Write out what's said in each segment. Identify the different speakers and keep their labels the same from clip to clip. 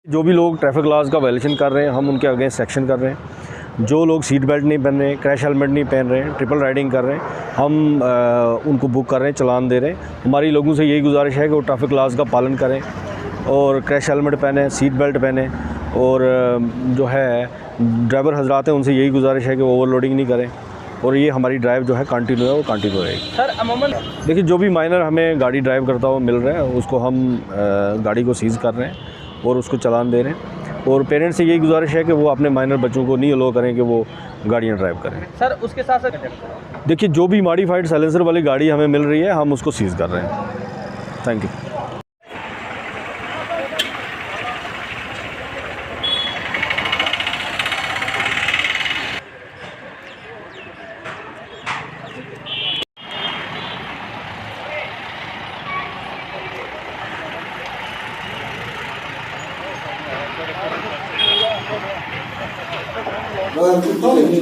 Speaker 1: जो भी लोग ट्रैफिक लॉज का वायलेशन कर रहे हैं हम उनके अगेंस्ट एक्शन कर रहे हैं। जो लोग सीट बेल्ट नहीं पहन रहे, क्रैश हेलमेट नहीं पहन रहे, ट्रिपल राइडिंग कर रहे हैं, हम उनको बुक कर रहे हैं, चालान दे रहे हैं। हमारी लोगों से यही गुजारिश है कि वो ट्रैफिक लॉज का पालन करें और क्रैश हेलमेट पहने, सीट बेल्ट पहने। और जो है ड्राइवर हजरात हैं उनसे यही गुजारिश है कि वो ओवरलोडिंग नहीं करें और ये हमारी ड्राइव जो है कंटिन्यू है, वो कंटिन्यू रहेगी।
Speaker 2: सर अमूमन
Speaker 1: देखिए, जो भी माइनर हमें गाड़ी ड्राइव करता हुआ मिल रहा है उसको हम गाड़ी को सीज़ कर रहे हैं और उसको चालान दे रहे हैं। और पेरेंट्स से यही गुजारिश है कि वो अपने माइनर बच्चों को नहीं अलो करें कि वो गाड़ियाँ ड्राइव करें।
Speaker 2: सर उसके साथ साथ
Speaker 1: देखिए, जो भी मॉडिफाइड साइलेंसर वाली गाड़ी हमें मिल रही है हम उसको सीज़ कर रहे हैं। Thank you.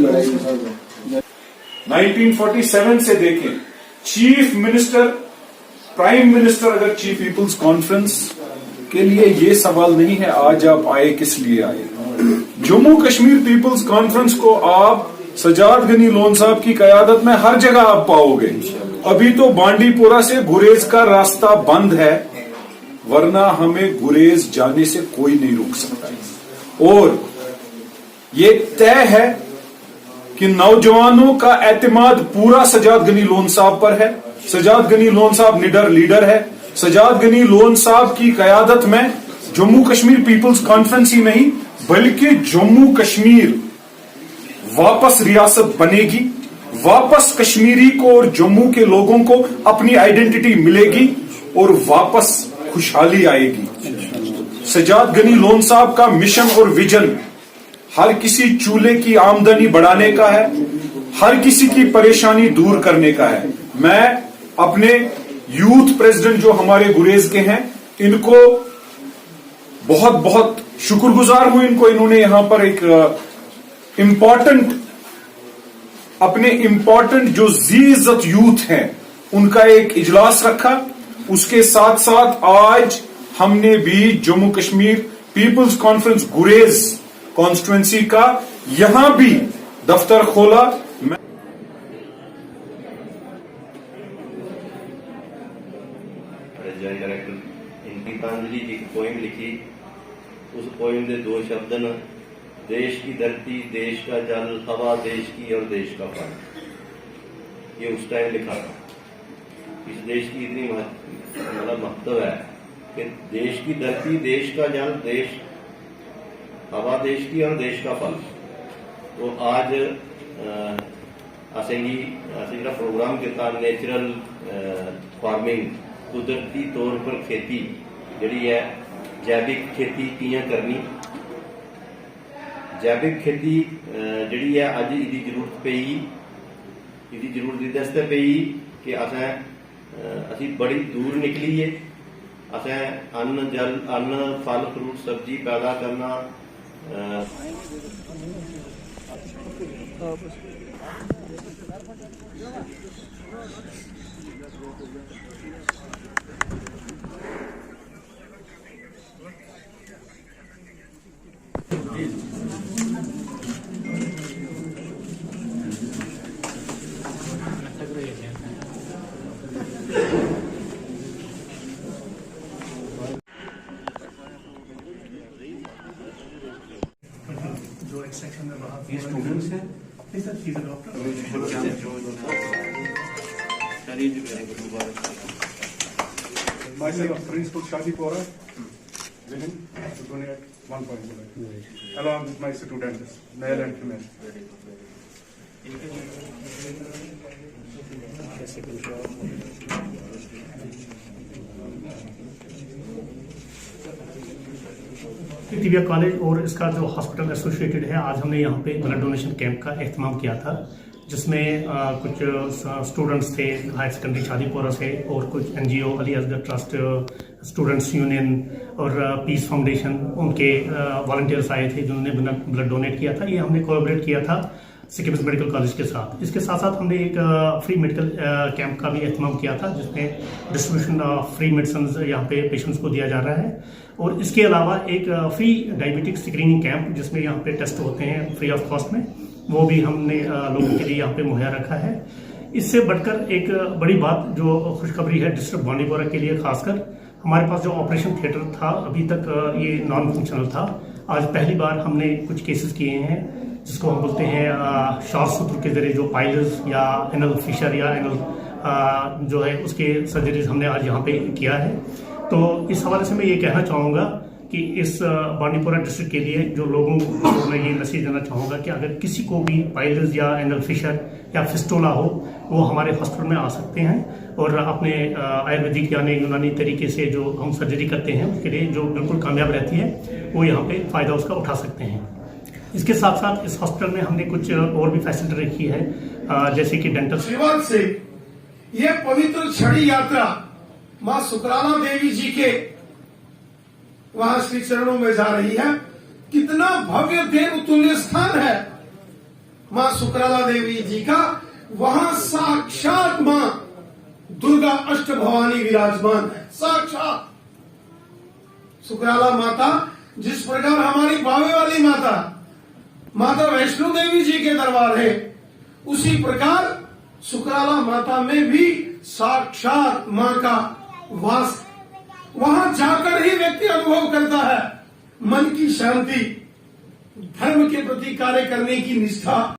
Speaker 3: लड़ाई 1947 से देखें, चीफ मिनिस्टर, प्राइम मिनिस्टर अगर चीफ पीपुल्स कॉन्फ्रेंस के लिए ये सवाल नहीं है आज आप आए किस लिए आए। जम्मू कश्मीर पीपुल्स कॉन्फ्रेंस को आप सजाद गनी लोन साहब की कयादत में हर जगह आप पाओगे। अभी तो बांडीपुरा से गुरेज का रास्ता बंद है, वरना हमें गुरेज जाने से कोई नहीं रोक सकता। और ये तय है कि नौजवानों का एतमाद पूरा सजाद गनी लोन साहब पर है। सजाद गनी लोन साहब निडर लीडर है। सजाद गनी लोन साहब की कयादत में जम्मू कश्मीर पीपुल्स कॉन्फ्रेंस ही नहीं बल्कि जम्मू कश्मीर वापस रियासत बनेगी। वापस कश्मीरी को और जम्मू के लोगों को अपनी आइडेंटिटी मिलेगी और वापस खुशहाली आएगी। सजाद गनी लोन साहब का मिशन और विजन हर किसी चूल्हे की आमदनी बढ़ाने का है, हर किसी की परेशानी दूर करने का है। मैं अपने यूथ प्रेसिडेंट जो हमारे गुरेज के हैं इनको बहुत बहुत शुक्रगुजार हूं। इन्होंने यहां पर एक अपने इंपॉर्टेंट जो जी-इज्जत यूथ हैं उनका एक इजलास रखा। उसके साथ साथ आज हमने भी जम्मू कश्मीर पीपुल्स कॉन्फ्रेंस गुरेज कॉन्स्टिट्यूएंसी का यहां भी दफ्तर खोला।
Speaker 4: गीतांजलि जी की पोइम लिखी, उस पोइम के दो शब्द न, देश की धरती, देश का जल, हवा देश की और देश का पानी। ये उस टाइम लिखा था। इस देश की इतनी महत्व है कि देश की धरती, देश का जल, देश हवा देश की और देश का फल। तो आज असेंगी जो प्रोग्राम किया नेचुरल फार्मिंग, कुदरती तौर पर खेती जी है, जैविक खेती कियां करनी। जैविक खेती जी है अज इसकी जरूरत पई, इसकी जरूरत इस वास्ते पई कि असी बड़ी दूर निकलीए। असें अन्न जल, अन्न फल फ्रूट सब्जी पैदा करना
Speaker 5: ये स्टूडेंट्स हैं। Myself, Principal Shadipora, willing to donate 1.0 along with my students, male and female.
Speaker 6: Tibia college और इसका जो हॉस्पिटल एसोसिएटेड है, आज हमने यहाँ पे ब्लड डोनेशन कैंप का एहतमाम किया था, जिसमें कुछ स्टूडेंट्स थे हायर सेकेंडरी शादीपुरा से और कुछ NGO Ali Asgar trust, students union और पीस फाउंडेशन, उनके वॉलंटियर्स आए थे जिन्होंने ब्लड डोनेट किया था। ये हमने कोलैबोरेट किया था सिक्किम मेडिकल कॉलेज के साथ। इसके साथ साथ हमने एक फ्री मेडिकल कैंप का भी एहतमाम किया था, जिसमें डिस्ट्रीब्यूशन ऑफ फ्री मेडिसिन यहाँ पे पेशेंट्स को दिया जा रहा है। और इसके अलावा एक फ्री डायबिटिक स्क्रीनिंग कैंप जिसमें यहाँ पे टेस्ट होते हैं फ्री ऑफ कॉस्ट में, वो भी हमने लोगों के लिए यहाँ पे मुहैया रखा है। इससे बढ़कर एक बड़ी बात जो खुशखबरी है डिस्ट्रिक्ट बांडीपोरा के लिए, खासकर हमारे पास जो ऑपरेशन थिएटर था अभी तक ये नॉन फंक्शनल था। आज पहली बार हमने कुछ केसेस किए हैं जिसको हम बोलते हैं शॉर्ट सूत्र के जरिए, जो पाइल्स या एनल फिशर या एनल जो है उसके सर्जरीज हमने आज यहाँ पे किया है। तो इस हवाले से मैं ये कहना चाहूँगा कि इस बांडीपोरा डिस्ट्रिक्ट के लिए जो लोगों को मैं ये मैसेज देना चाहूँगा कि अगर किसी को भी पाइल्स या एनल फिशर या फिस्टोला हो, वो हमारे हॉस्पिटल में आ सकते हैं और अपने आयुर्वेदिक यानी यूनानी तरीके से जो हम सर्जरी करते हैं उसके लिए जो बिल्कुल कामयाब रहती है, वो यहाँ पे फ़ायदा उसका उठा सकते हैं। इसके साथ साथ इस हॉस्पिटल में हमने कुछ और भी फैसिलिटी रखी है, जैसे कि डेंटल
Speaker 7: शिवाल से ये पवित्र छड़ी यात्रा मां सुकराला देवी जी के वहां श्री चरणों में जा रही है। कितना भव्य देव तुल्य स्थान है मां सुकराला देवी जी का। वहां साक्षात मां दुर्गा अष्ट भवानी विराजमान है। साक्षात सुकराला माता, जिस प्रकार हमारी बावे वाली माता वैष्णो देवी जी के दरबार है, उसी प्रकार सुकराला माता में भी साक्षात मां का वास। वहां जाकर ही व्यक्ति अनुभव करता है मन की शांति, धर्म के प्रति कार्य करने की निष्ठा।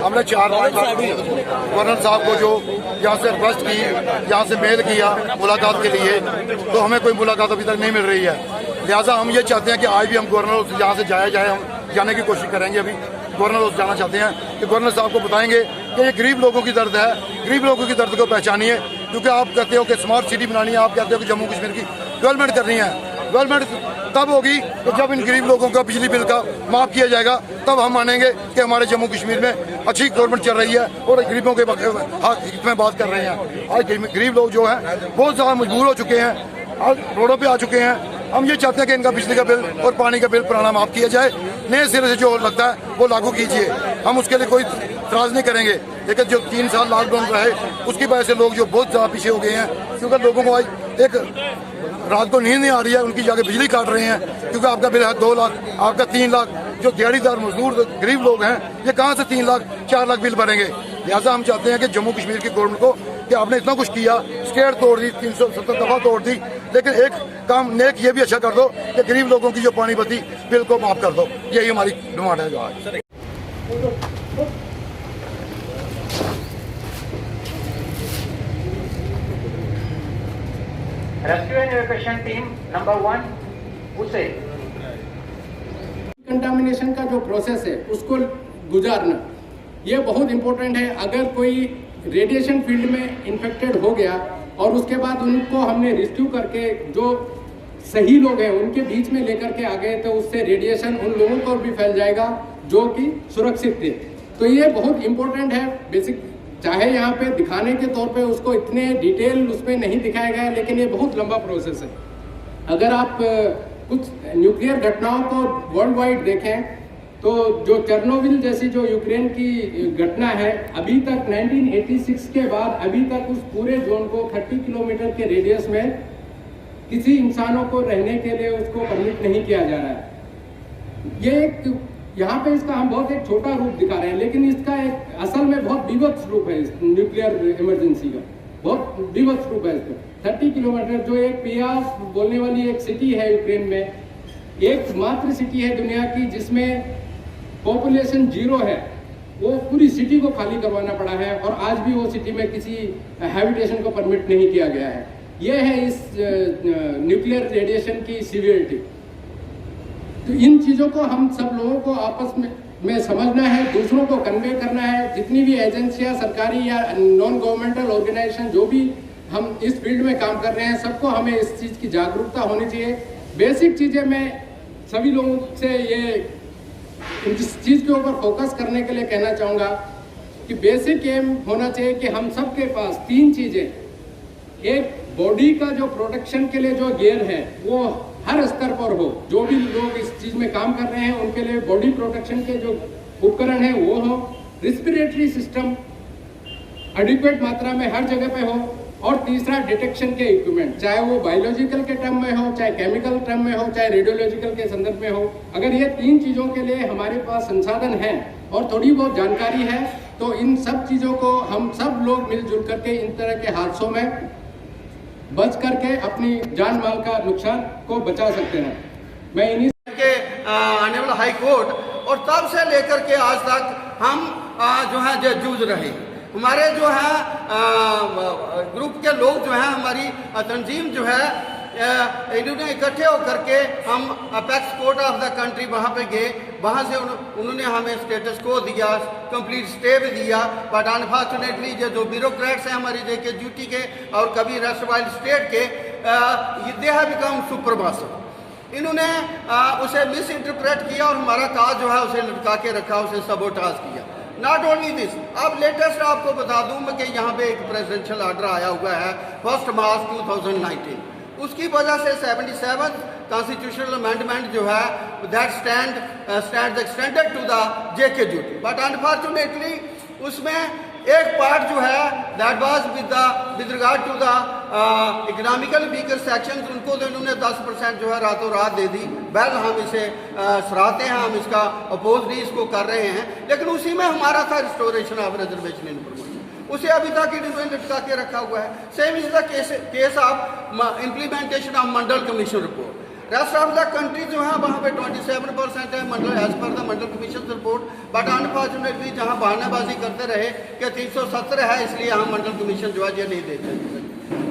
Speaker 8: हमने 4 गवर्नर साहब को जो यहाँ से रिक्वेस्ट की, यहाँ से मेल किया मुलाकात के लिए, तो हमें कोई मुलाकात अभी तक नहीं मिल रही है। लिहाजा हम ये चाहते हैं कि आज भी हम गवर्नर यहाँ से जाया जाए, हम जाने की कोशिश करेंगे। अभी गवर्नर जाना चाहते हैं कि गवर्नर साहब को बताएंगे कि ये गरीब लोगों की दर्द है, गरीब लोगों की दर्द को पहचानिए। क्योंकि आप कहते हो कि स्मार्ट सिटी बनानी है, आप कहते हो कि जम्मू कश्मीर की डेवलपमेंट करनी है। डेवलपमेंट तब होगी तो जब इन गरीब लोगों का बिजली बिल का माफ किया जाएगा, तब हम मानेंगे कि हमारे जम्मू कश्मीर में अच्छी गवर्नमेंट चल रही है और गरीबों के हित में बात कर रहे हैं। आज गरीब लोग जो हैं बहुत ज़्यादा मजबूर हो चुके हैं, आज रोडों पे आ चुके हैं। हम ये चाहते हैं कि इनका बिजली का बिल और पानी का बिल पुराना माफ किया जाए, नए सिरे से जो लगता है वो लागू कीजिए। हम उसके लिए कोई इतराज नहीं करेंगे। लेकिन जो 3 साल लॉकडाउन रहे उसकी वजह से लोग जो बहुत ज़्यादा पीछे हो गए हैं, क्योंकि लोगों को आज एक रात को नींद नहीं आ रही है, उनकी जाके बिजली काट रहे हैं। क्योंकि आपका बिल है 2 लाख, आपका 3 लाख। जो दिहाड़ीदार मजदूर गरीब लोग हैं, ये कहाँ से 3 लाख 4 लाख बिल भरेंगे। लिहाजा हम चाहते हैं कि जम्मू कश्मीर की गवर्नमेंट को कि आपने इतना कुछ किया, स्टेट तोड़ दी, 370 दफा तोड़ दी, लेकिन एक काम नेक ये भी अच्छा कर दो कि गरीब लोगों की जो पानी बत्ती बिल को माफ कर दो। यही हमारी डिमांड है। आज
Speaker 2: rescue and evacuation team number 1 उसे
Speaker 9: कंटामिनेशन का जो प्रोसेस है उसको गुजारना, ये बहुत इंपॉर्टेंट है। अगर कोई रेडिएशन फील्ड में इन्फेक्टेड हो गया और उसके बाद उनको हमने रेस्क्यू करके जो सही लोग हैं उनके बीच में लेकर के आ गए, तो उससे रेडिएशन उन लोगों को भी फैल जाएगा जो कि सुरक्षित थे। तो ये बहुत इंपॉर्टेंट है। बेसिक चाहे यहाँ पे दिखाने के तौर पे उसको इतने डिटेल उसमें नहीं दिखाया गया है, लेकिन ये बहुत लंबा प्रोसेस है। अगर आप कुछ न्यूक्लियर घटनाओं को वर्ल्ड वाइड देखें तो जो चेर्नोबिल जैसी जो यूक्रेन की घटना है, अभी तक 1986 के बाद अभी तक उस पूरे जोन को 30 किलोमीटर के रेडियस में किसी इंसानों को रहने के लिए उसको परमिट नहीं किया जा रहा है। ये एक यहाँ पे इसका हम बहुत एक छोटा रूप दिखा रहे हैं, लेकिन इसका एक असल में बहुत विवत्स रूप है। इस न्यूक्लियर इमरजेंसी का बहुत विवत्स रूप है इसका। 30 किलोमीटर जो एक पियास बोलने वाली एक सिटी है यूक्रेन में, एकमात्र सिटी है दुनिया की जिसमें पॉपुलेशन 0 है, वो पूरी सिटी को खाली करवाना पड़ा है और आज भी वो सिटी में किसी हैबिटेशन को परमिट नहीं किया गया है। ये है इस न्यूक्लियर रेडिएशन की सीवियरिटी। तो इन चीज़ों को हम सब लोगों को आपस में समझना है, दूसरों को कन्वे करना है। जितनी भी एजेंसियां सरकारी या नॉन गवर्नमेंटल ऑर्गेनाइजेशन जो भी हम इस फील्ड में काम कर रहे हैं, सबको हमें इस चीज़ की जागरूकता होनी चाहिए। बेसिक चीज़ें मैं सभी लोगों से ये इस चीज़ के ऊपर फोकस करने के लिए कहना चाहूँगा कि बेसिक एम होना चाहिए कि हम सबके पास 3 चीज़ें, एक बॉडी का जो प्रोटेक्शन के लिए जो गियर है वो हर स्तर पर हो, जो भी लोग इस चीज़ में काम कर रहे हैं उनके लिए बॉडी प्रोटेक्शन के जो उपकरण है वो हो, रिस्पिरेटरी सिस्टम एडिक्वेट मात्रा में हर जगह पे हो, और तीसरा डिटेक्शन के इक्विपमेंट, चाहे वो बायोलॉजिकल के टर्म में हो, चाहे केमिकल टर्म में हो, चाहे रेडियोलॉजिकल के संदर्भ में हो। अगर ये 3 चीज़ों के लिए हमारे पास संसाधन है और थोड़ी बहुत जानकारी है तो इन सब चीज़ों को हम सब लोग मिलजुल करके इन तरह के हादसों में बच करके अपनी जान माल का नुकसान को बचा सकते हैं। मैं इन्हीं
Speaker 10: के आने वाला हाई कोर्ट और तब से लेकर के आज तक हम जो है जूझ रहे हैं। हमारे जो है ग्रुप के लोग जो है, हमारी तंजीम जो है, इन्होंने इकट्ठे होकर के हम apex court of the country वहाँ पे गए। वहाँ से उन्होंने हमें स्टेटस को दिया, कंप्लीट स्टे भी दिया, बट अनफॉर्चुनेटली जो ब्यूरोक्रेट्स हैं हमारी जेके ड्यूटी के और कभी रेस्ट वाइल्ड स्टेट के, दे हैव बिकम सुपरवाइजर। इन्होंने उसे मिस इंटरप्रेट किया और हमारा काज जो है उसे लटका के रखा, उसे सबोटाज किया। नॉट ओनली दिस, अब लेटेस्ट आपको बता दूं मैं कि यहाँ पे एक प्रेसिडेंशियल ऑर्डर आया हुआ है 1 मार्च 2019। उसकी वजह से 77 कॉन्स्टिट्यूशनल अमेंडमेंट जो है that stand extended to the JK duty, but unfortunately उसमें एक पार्ट जो है that was with regard to the economical weaker sections, उनको तो इन्होंने 10% जो है रातों रात दे दी। वेल हम इसे सराहते हैं, हम इसका अपोज भी इसको कर रहे हैं, लेकिन उसी में हमारा था रिस्टोरेशन ऑफ रिजर्वेशन इन्फॉर्मेशन, उसे अभी तक इन्होंने लटका के रखा हुआ है। Same is the case of implementation of Mandal commission report. Rest of the country जो है वहाँ पे 27% है Mandal as per the Mandal commission report, but unfortunately जहाँ बहानाबाजी करते रहे कि 370 है इसलिए हम मंडल कमीशन जो है ये नहीं देते।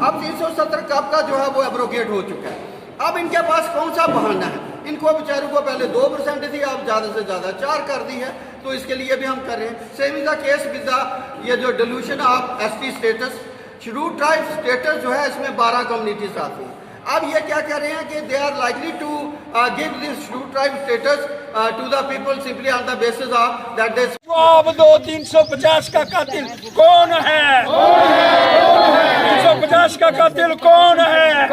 Speaker 10: अब 370 कब का जो है वो एब्रोगेट हो चुका है। अब इनके पास कौन सा बहाना है? इनको बेचारों को पहले 2% थी, अब ज़्यादा से ज़्यादा 4 कर दी है, तो इसके लिए भी हम कर रहे हैं। Same is the case with the ये जो dilution of ST status, scheduled tribe status जो है इसमें 12 कम्युनिटीज आती हैं। अब ये क्या कह रहे हैं कि they are likely to give this scheduled tribe status to the people simply on the basis of that they.
Speaker 11: जवाब दो, 350 का कातिल कौन है? 350 का कातिल कौन है?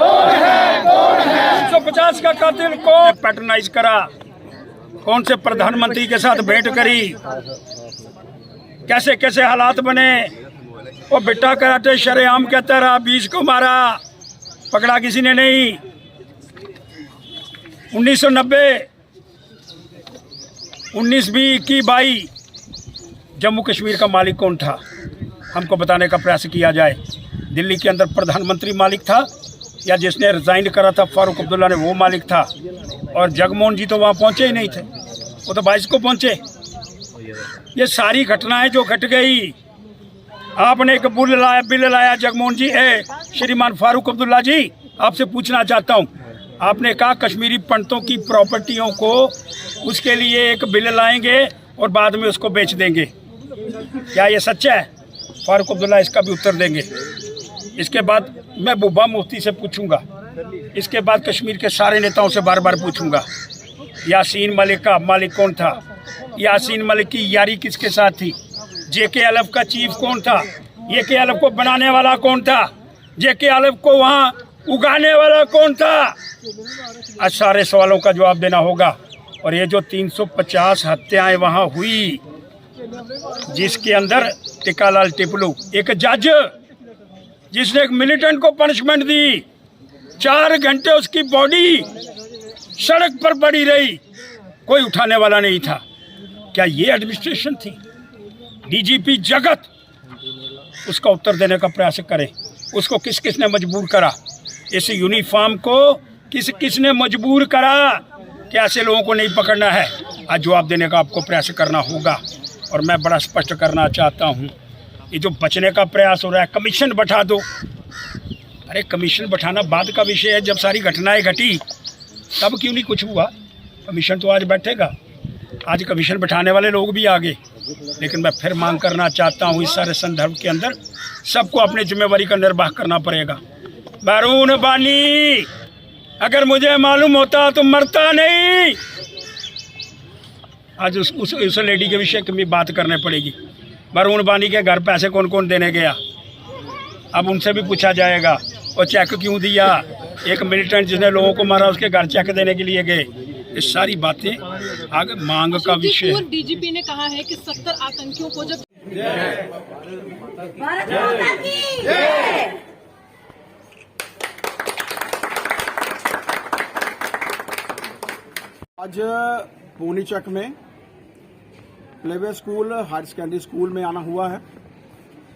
Speaker 11: 350 का कातिल कौन? पैटर्नाइज करा, कौन से प्रधानमंत्री के साथ भेंट करी, कैसे कैसे हालात बने। वो बेटा कराटे शरेआम कहता रहा, 20 को मारा, पकड़ा किसी ने नहीं। 1990, 19, 20, 21, 22 जम्मू कश्मीर का मालिक कौन था? हमको बताने का प्रयास किया जाए। दिल्ली के अंदर प्रधानमंत्री मालिक था या जिसने रिजाइन करा था फारूक अब्दुल्ला ने वो मालिक था? और जगमोहन जी तो वहाँ पहुँचे ही नहीं थे, वो तो 22 को पहुँचे। ये सारी घटनाएं जो घट गई, आपने एक बिल लाया जगमोहन जी है, श्रीमान फारूक अब्दुल्ला जी, आपसे पूछना चाहता हूँ, आपने कहा कश्मीरी पंडितों की प्रॉपर्टियों को उसके लिए एक बिल लाएंगे और बाद में उसको बेच देंगे, क्या ये सच्चा है? फारूक अब्दुल्ला इसका भी उत्तर देंगे। इसके बाद मैं महबूबा मुफ्ती से पूछूंगा, इसके बाद कश्मीर के सारे नेताओं से बार बार पूछूंगा, यासीन मलिक का मालिक कौन था? यासीन मलिक की यारी किसके साथ थी? जेके अलफ का चीफ कौन था? जेके अलफ को बनाने वाला कौन था? जेके अलफ को वहाँ उगाने वाला कौन था? आज सारे सवालों का जवाब देना होगा। और ये जो 350 हत्याएं वहाँ हुई, जिसके अंदर टिकालाल टिपलू एक जज जिसने एक मिलिटेंट को पनिशमेंट दी, 4 घंटे उसकी बॉडी सड़क पर पड़ी रही, कोई उठाने वाला नहीं था। क्या ये एडमिनिस्ट्रेशन थी? डीजीपी जगत उसका उत्तर देने का प्रयास करें। उसको किस किसने मजबूर करा? इस यूनिफॉर्म को किसने मजबूर करा कि ऐसे लोगों को नहीं पकड़ना है? आज जवाब देने का आपको प्रयास करना होगा। और मैं बड़ा स्पष्ट करना चाहता हूँ, ये जो बचने का प्रयास हो रहा है, कमीशन बैठा दो। अरे कमीशन बैठाना बाद का विषय है, जब सारी घटनाएं घटी तब क्यों नहीं कुछ हुआ? कमीशन तो आज बैठेगा, आज कमीशन बैठाने वाले लोग भी आ गए। लेकिन मैं फिर मांग करना चाहता हूँ, इस सारे संदर्भ के अंदर सबको अपनी जिम्मेवारी का निर्वाह करना पड़ेगा। वरुण बानी, अगर मुझे मालूम होता तो मरता नहीं। आज उस लेडी के विषय की बात करने पड़ेगी। वरुण बानी के घर पैसे कौन कौन देने गया, अब उनसे भी पूछा जाएगा। और चेक क्यों दिया, एक मिलिटेंट जिसने लोगों को मारा उसके घर चेक देने के लिए गए। ये सारी बातें आगे मांग का विषय है।
Speaker 12: डीजीपी ने कहा है कि 70 आतंकियों को जब
Speaker 13: आज पूनीचक में playway school higher secondary school में आना हुआ है।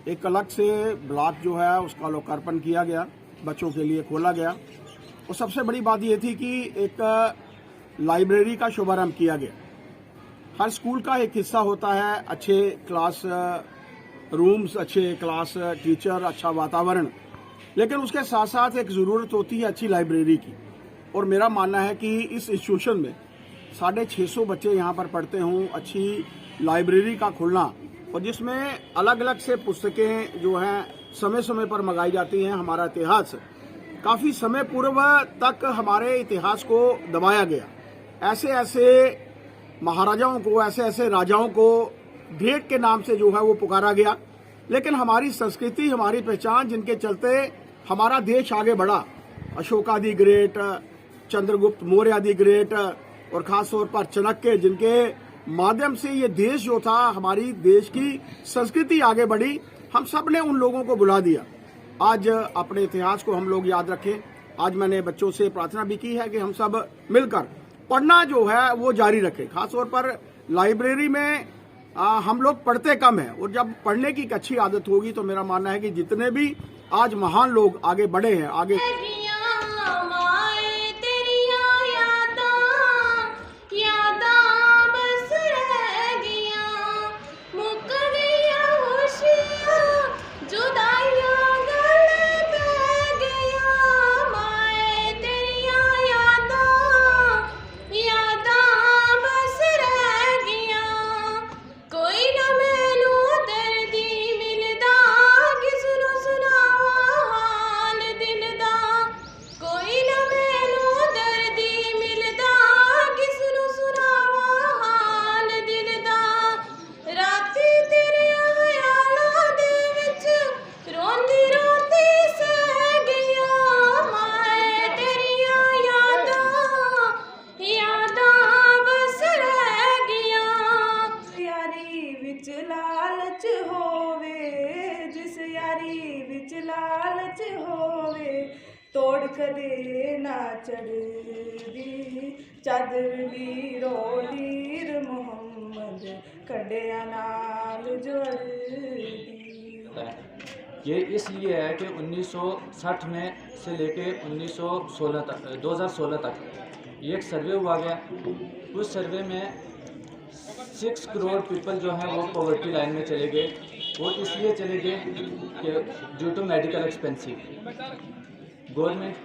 Speaker 13: एक अलग से ब्लॉक जो है उसका लोकार्पण किया गया, बच्चों के लिए खोला गया। और सबसे बड़ी बात ये थी कि एक लाइब्रेरी का शुभारंभ किया गया। हर स्कूल का एक हिस्सा होता है, अच्छे क्लास रूम्स, अच्छे क्लास टीचर, अच्छा वातावरण, लेकिन उसके साथ साथ एक ज़रूरत होती है अच्छी लाइब्रेरी की। और मेरा मानना है कि इस इंस्टीट्यूशन में 650 बच्चे यहाँ पर पढ़ते हों, अच्छी लाइब्रेरी का खुलना, और जिसमें अलग अलग से पुस्तकें जो हैं समय समय पर मंगाई जाती हैं। हमारा इतिहास काफ़ी समय पूर्व तक हमारे इतिहास को दबाया गया, ऐसे ऐसे महाराजाओं को, ऐसे ऐसे राजाओं को भेंट के नाम से जो है वो पुकारा गया। लेकिन हमारी संस्कृति, हमारी पहचान, जिनके चलते हमारा देश आगे बढ़ा, Ashoka the great, Chandragupta Maurya the great, और खास तौर पर चाणक्य, जिनके माध्यम से ये देश जो था, हमारी देश की संस्कृति आगे बढ़ी। हम सब ने उन लोगों को बुला दिया। आज अपने इतिहास को हम लोग याद रखें। आज मैंने बच्चों से प्रार्थना भी की है कि हम सब मिलकर पढ़ना जो है वो जारी रखें। खास तौर पर लाइब्रेरी में हम लोग पढ़ते कम हैं, और जब पढ़ने की एक अच्छी आदत होगी तो मेरा मानना है कि जितने भी आज महान लोग आगे बढ़े हैं, आगे
Speaker 12: तोड़ कदे ना चढ़दी चादर वीरो वीर मोहम्मद कड़िया नाल जोड़दी।
Speaker 14: ये इसलिए है कि 1960 में से लेके 1916 तक 2016 तक ये एक सर्वे हुआ गया। उस सर्वे में 6 करोड़ पीपल जो हैं वो पॉवर्टी लाइन में चले गए। वो इसलिए चले गए कि due to medical expensive. Government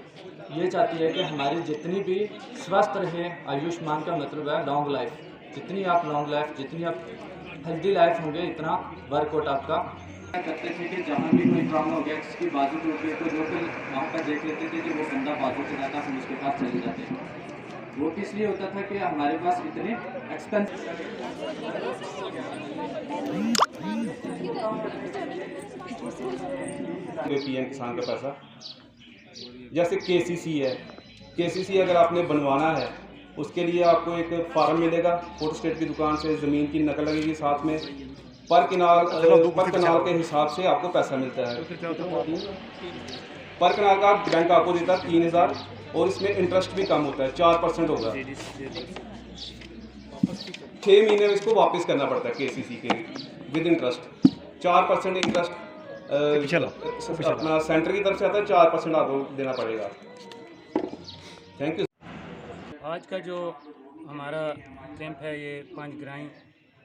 Speaker 14: ये चाहती है कि हमारी जितनी भी स्वस्थ रहे, आयुष्मान का मतलब है लॉन्ग लाइफ, जितनी आप लॉन्ग लाइफ, जितनी आप हेल्दी लाइफ होंगे, इतना वर्कआउट आपका करते थे कि जहाँ भी कोई प्रॉब्लम हो गया, किसी की बाजू टूट गई तो लोग वहाँ पर देख लेते थे कि वो बंदा बाजू से जाता, हम उसके पास चले जाते हैं। वो इसलिए होता था कि हमारे पास इतने एक्सपेंसिव
Speaker 15: पीएम किसान का पैसा, जैसे केसीसी है, केसीसी अगर आपने बनवाना है उसके लिए आपको एक फार्म मिलेगा, फोटोस्टेट की दुकान से ज़मीन की नकल लगेगी, साथ में पर कनाल के हिसाब से आपको पैसा मिलता है। पर कनाल का बैंक आपको देता है 3000, और इसमें इंटरेस्ट भी कम होता है, 4% होगा। 6 महीने में इसको वापस करना पड़ता है केसीसी के विद इंटरेस्ट। 4% इंटरेस्ट अपना सेंटर की तरफ से आता है, 4% आपको देना पड़ेगा। Thank you.
Speaker 16: आज का जो हमारा कैंप है ये 5 ग्राई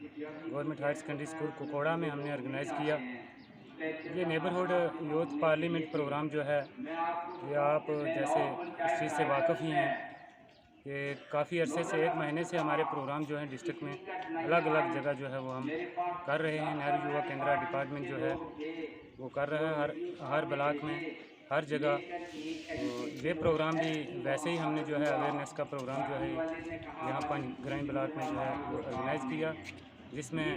Speaker 16: गवर्नमेंट हायर सेकेंडरी स्कूल कुकोड़ा में हमने ऑर्गेनाइज़ किया। ये नेबरहुड यूथ पार्लियामेंट प्रोग्राम जो है, ये आप जैसे इस चीज़ से वाकिफ़ ही हैं कि काफ़ी अरसे से 1 महीने से हमारे प्रोग्राम जो हैं डिस्ट्रिक्ट में अलग अलग जगह जो है वो हम कर रहे हैं। नेहरू युवा केंद्र डिपार्टमेंट जो है वो कर रहा है हर ब्लॉक में, हर जगह। तो ये प्रोग्राम भी वैसे ही हमने जो है अवेयरनेस का प्रोग्राम जो है यहाँ 5 ग्रामीण ब्लॉक में जो है वो ऑर्गेनाइज़ किया, जिसमें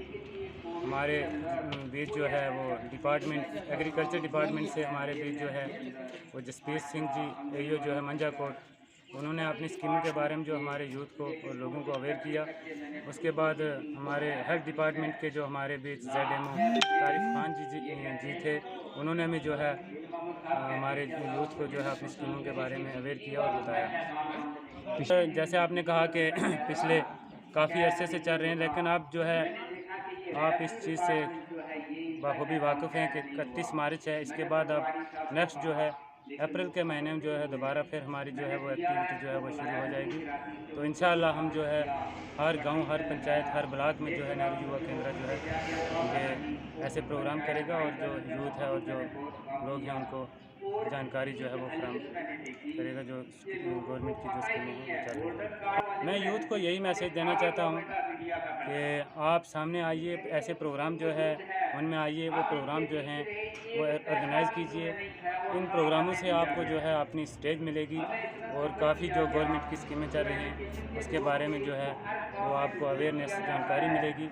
Speaker 16: हमारे बीच जो है वो डिपार्टमेंट एग्रीकल्चर डिपार्टमेंट से हमारे बीच जो है वो जसप्रीत सिंह जी एईओ जो है मंजाकोट, उन्होंने अपनी स्कीमों के बारे में जो हमारे यूथ को और लोगों को अवेयर किया। उसके बाद हमारे हेल्थ डिपार्टमेंट के जो हमारे बीच ZMO तारिक खान जी थे, उन्होंने हमें जो है हमारे यूथ को जो है अपनी स्कीमों के बारे में अवेयर किया और बताया। जैसे आपने कहा कि पिछले काफ़ी अरसे से चल रहे हैं, लेकिन आप जो है आप इस चीज़ से बखूबी वाकिफ़ हैं कि 31 मार्च है, इसके बाद अब नेक्स्ट जो है अप्रैल के महीने में जो है दोबारा फिर हमारी जो है वो एक्टिविटी जो है वो शुरू हो जाएगी। तो इंशाअल्लाह हम जो है हर गांव, हर पंचायत, हर ब्लॉक में जो है नेहरू युवा केंद्र जो है ये ऐसे प्रोग्राम करेगा और जो यूथ है और जो लोग हैं उनको जानकारी जो है वो फराहम करेगा, जो गवर्नमेंट की जो स्कीमें हैं वो चालू है। मैं यूथ को यही मैसेज देना चाहता हूँ कि आप सामने आइए, ऐसे प्रोग्राम जो है उनमें आइए, वो प्रोग्राम जो हैं वो ऑर्गेनाइज़ कीजिए। इन प्रोग्रामों से आपको जो है अपनी स्टेज मिलेगी और काफ़ी जो गवर्नमेंट की स्कीमें चल रही हैं उसके बारे में जो है वो आपको अवेयरनेस जानकारी मिलेगी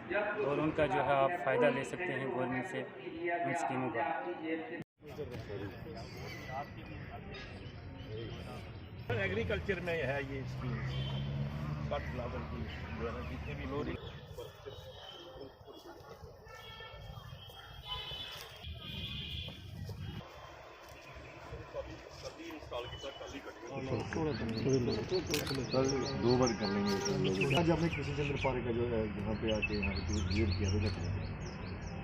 Speaker 16: और उनका जो है आप फ़ायदा ले सकते हैं गवर्नमेंट से उन स्कीमों का।
Speaker 17: एग्रीकल्चर में है ये स्कीम, कट फ्लावर की जो है ना, जितने भी लोग
Speaker 18: दो बार कर लेंगे। आज आपने कृषि चंद्र पार्क का जो है यहाँ पे आके यहाँ पे विजिट किया था।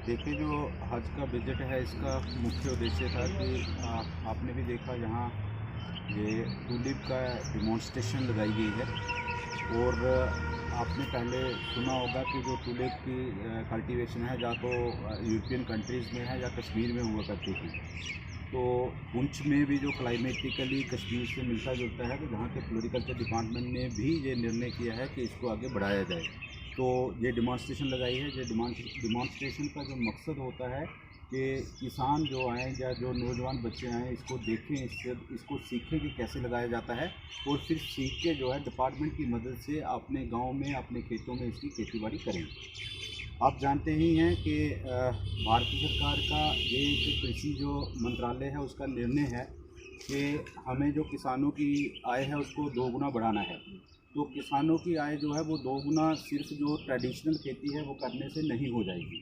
Speaker 19: देखिए, जो हज का विजिट है इसका मुख्य उद्देश्य था कि आपने भी देखा यहाँ ये टूलिप का डिमॉन्स्ट्रेशन लगाई गई है और आपने पहले सुना होगा कि जो टूलिप की कल्टीवेशन है या तो यूरोपियन कंट्रीज़ में है या कश्मीर में हुआ करती थी। तो पुंछ में भी जो क्लाइमेटिकली कश्मीर से मिलता जुलता है, तो जहाँ के फ्लोरिकल्चर डिपार्टमेंट ने भी ये निर्णय किया है कि इसको आगे बढ़ाया जाए। तो ये डिमॉन्स्ट्रेशन लगाई है। ये डिमॉन्स्ट्रेशन का जो मकसद होता है कि किसान जो आएँ या जो नौजवान बच्चे आएँ इसको देखें, इसको सीखें कि कैसे लगाया जाता है और फिर सीख के जो है डिपार्टमेंट की मदद से अपने गांव में, अपने खेतों में इसकी खेतीबाड़ी करें। आप जानते ही हैं कि भारत सरकार का ये जो कृषि जो मंत्रालय है उसका निर्णय है कि हमें जो किसानों की आय है उसको 2 गुना बढ़ाना है। तो किसानों की आय जो है वो 2 गुना सिर्फ जो ट्रेडिशनल खेती है वो करने से नहीं हो जाएगी।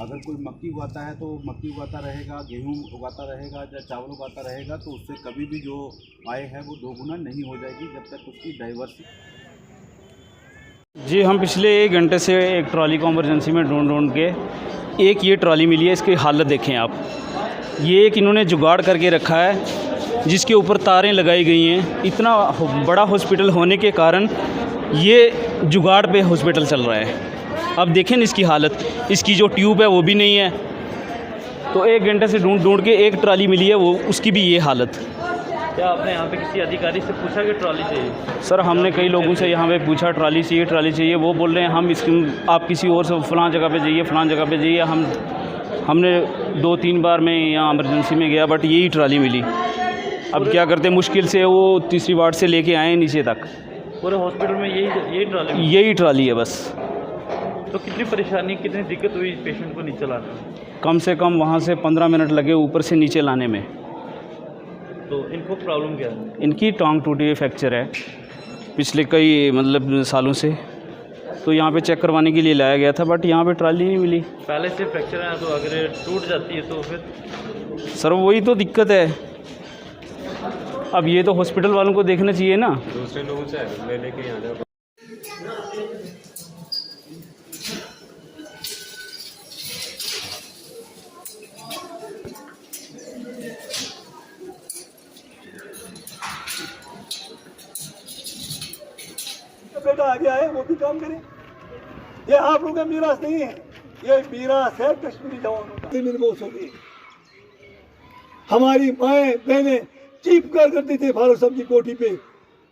Speaker 19: अगर कोई मक्की उगाता है तो मक्की उगाता रहेगा, गेहूं उगाता रहेगा या चावल उगाता रहेगा, तो उससे कभी भी जो आय है वो 2 गुना नहीं हो जाएगी जब तक उसकी डाइवर्स।
Speaker 20: जी, हम पिछले 1 घंटे से एक ट्रॉली को इमरजेंसी में ढूंढ के एक ये ट्रॉली मिली है। इसकी हालत देखें आप, ये एक इन्होंने जुगाड़ करके रखा है जिसके ऊपर तारें लगाई गई हैं। इतना बड़ा हॉस्पिटल होने के कारण ये जुगाड़ पे हॉस्पिटल चल रहा है। अब देखें इसकी हालत, इसकी जो ट्यूब है वो भी नहीं है। तो 1 घंटे से ढूंढ के एक ट्रॉली मिली है, वो उसकी भी ये हालत।
Speaker 21: क्या आपने यहाँ पे किसी अधिकारी से पूछा कि ट्रॉली चाहिए?
Speaker 20: सर, हमने कई लोगों से यहाँ पे पूछा ट्रॉली चाहिए। वो बोल रहे हैं हम आप किसी और से फलां जगह पे जाइए, फलां जगह पे जाइए। हमने 2-3 बार मैं यहाँ इमरजेंसी में गया, बट यही ट्रॉली मिली। अब क्या करते, मुश्किल से वो 3री वार्ड से लेके आए नीचे तक।
Speaker 21: पूरे हॉस्पिटल में
Speaker 20: यही ट्रॉली है बस।
Speaker 21: तो कितनी परेशानी, कितनी दिक्कत हुई पेशेंट को नीचे लाने में?
Speaker 20: कम से कम वहाँ से 15 मिनट लगे ऊपर से नीचे लाने में।
Speaker 21: तो इनको प्रॉब्लम क्या है?
Speaker 20: इनकी टांग टूटी, फ्रैक्चर है पिछले कई सालों से। तो यहाँ पे चेक करवाने के लिए लाया गया था, बट यहाँ पे ट्रॉली नहीं मिली।
Speaker 21: पहले से फ्रैक्चर है तो अगर टूट जाती है तो फिर?
Speaker 20: सर, वही तो दिक्कत है। अब ये तो हॉस्पिटल वालों को देखना चाहिए ना।
Speaker 21: दूसरे लोगों से ले लेके यहाँ जाओ।
Speaker 22: बेटा आगे आए, वो भी काम करें। ये आप लोगों का मीरास नहीं है, ये मीरास है कश्मीरी जवानों का। निर्मोश हो गई। हमारी माएँ बहनें चीप कर करती थी फारूक साहब की कोठी पे,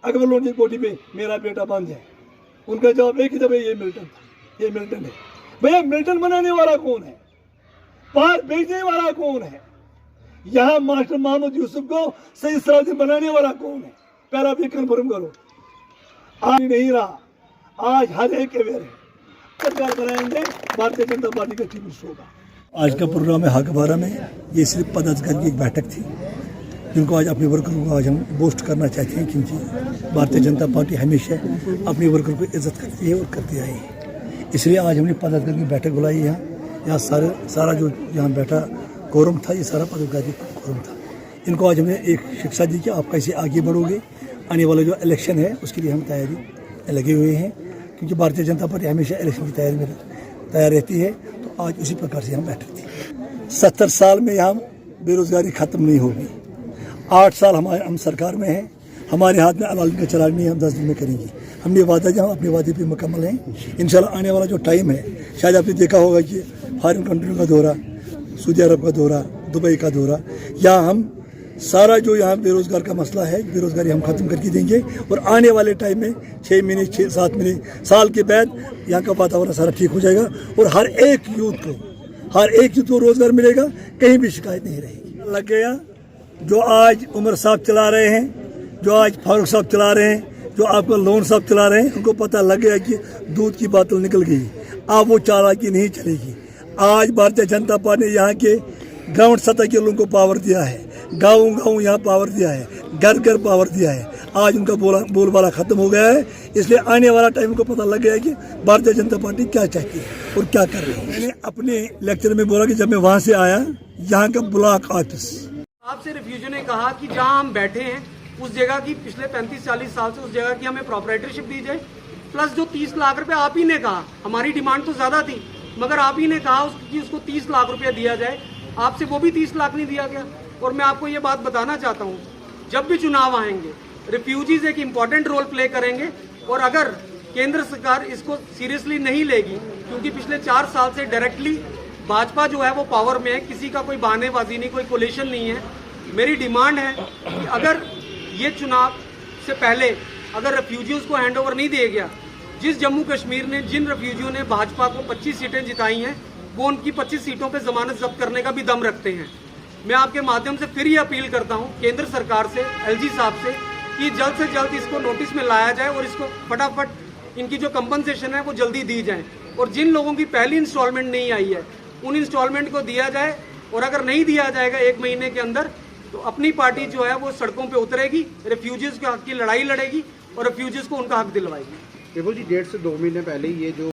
Speaker 22: अकबर लोन की कोठी पे मेरा बेटा बंद है। उनका जवाब एक ही था, ये मिल्टन था, ये मिल्टन है। भैया मिल्टन बनाने वाला कौन है? पार बेचने वाला कौन है? यहाँ मास्टर मोहम्मद यूसुफ को सही सराहती बनाने वाला कौन है? पहला भी कन्फर्म करो। आज नहीं रहा, आज हर एक अवेयर है। सरकार बनाएंगे, भारतीय जनता पार्टी का चीफ होगा।
Speaker 1: आज का प्रोग्राम है हाकबारा में, ये सिर्फ पदाधिकारी की एक बैठक थी जिनको आज अपने वर्कर को आज हम बोस्ट करना चाहते हैं, क्योंकि भारतीय जनता पार्टी हमेशा अपने वर्कर को इज्जत करती है और करती आई है। इसलिए आज हमने पदाधिकारी की बैठक बुलाई है। यहाँ सारा जो यहाँ बैठा कोरम था, ये सारा पदाधिकारी कोरम था। इनको आज हमने एक शिक्षा दी कि आप कैसे आगे बढ़ोगे, आने वाला जो इलेक्शन है उसके लिए हम तैयारी लगे हुए हैं, क्योंकि भारतीय जनता पार्टी हमेशा इलेक्शन की तैयारी में तैयार रहती है। तो आज उसी प्रकार से यहाँ बैठक थी। 70 साल में यहाँ बेरोजगारी खत्म नहीं होगी। 8 साल हम सरकार में हैं, हमारे हाथ में अलाल का चलान नहीं, हम 10 दिन में करेंगे। हमने वादा जहाँ अपने वादे पे मुकम्मल हैं। इंशाल्लाह आने वाला जो टाइम है, शायद आपने देखा होगा कि फॉरेन कंट्रियों का दौरा, सऊदी अरब का दौरा, दुबई का दौरा, या हम सारा जो यहाँ बेरोजगार का मसला है, बेरोजगारी हम खत्म करके देंगे। और आने वाले टाइम में 6 महीने 6-7 महीने साल के बाद यहाँ का वातावरण सारा ठीक हो जाएगा और हर एक यूथ को रोजगार मिलेगा, कहीं भी शिकायत नहीं रहेगी। लग गया जो आज उमर साहब चला रहे हैं, जो आज फारूक साहब चला रहे हैं, जो आपका लोन साहब चला रहे हैं, उनको पता लग गया कि दूध की बोतल निकल गई। अब वो चालाकी नहीं चलेगी। आज भारतीय जनता पार्टी ने यहाँ के ग्राउंड सतह के लोगों को पावर दिया है, गाँव यहाँ पावर दिया है, घर घर पावर दिया है। आज उनका बोलबाला खत्म हो गया है। इसलिए आने वाला टाइम को पता लग गया है कि भारतीय जनता पार्टी क्या चाहती है और क्या कर रही है। मैंने अपने लेक्चर में बोला कि जब मैं वहाँ से आया, यहाँ का ब्लॉक ऑफिस,
Speaker 3: आपसे रिफ्यूजी ने कहा कि जहां हम बैठे हैं उस जगह की पिछले 35-40 साल से उस जगह की हमें प्रॉपराइटरशिप दी जाए, प्लस जो 30 लाख रुपए आप ही ने कहा, हमारी डिमांड तो ज्यादा थी मगर आप ही ने कहा कि उसको 30 लाख रुपया दिया जाए। आपसे वो भी 30 लाख नहीं दिया गया। और मैं आपको ये बात बताना चाहता हूँ, जब भी चुनाव आएंगे रिफ्यूजीज एक इम्पॉर्टेंट रोल प्ले करेंगे। और अगर केंद्र सरकार इसको सीरियसली नहीं लेगी, क्योंकि पिछले 4 साल से डायरेक्टली भाजपा जो है वो पावर में है, किसी का कोई बहानेबाजी नहीं, कोई कोलिशन नहीं है। मेरी डिमांड है कि अगर ये चुनाव से पहले अगर रेफ्यूजियों को हैंड ओवर नहीं दिया गया, जिस जम्मू कश्मीर ने जिन रेफ्यूजियों ने भाजपा को 25 सीटें जिताई हैं, वो उनकी 25 सीटों पे जमानत जब्त करने का भी दम रखते हैं। मैं आपके माध्यम से फिर ये अपील करता हूँ केंद्र सरकार से, एलजी साहब से, कि जल्द से जल्द इसको नोटिस में लाया जाए और इसको फटाफट इनकी जो कंपनसेशन है वो जल्दी दी जाए। और जिन लोगों की पहली इंस्टॉलमेंट नहीं आई है उन इंस्टॉलमेंट को दिया जाए। और अगर नहीं दिया जाएगा 1 महीने के अंदर, तो अपनी पार्टी जो है वो सड़कों पे उतरेगी, रेफ्यूजीज के हक की लड़ाई लड़ेगी और रेफ्यूजीज को उनका हक दिलवाएगी।
Speaker 23: देखो जी, 1.5 से 2 महीने पहले ये जो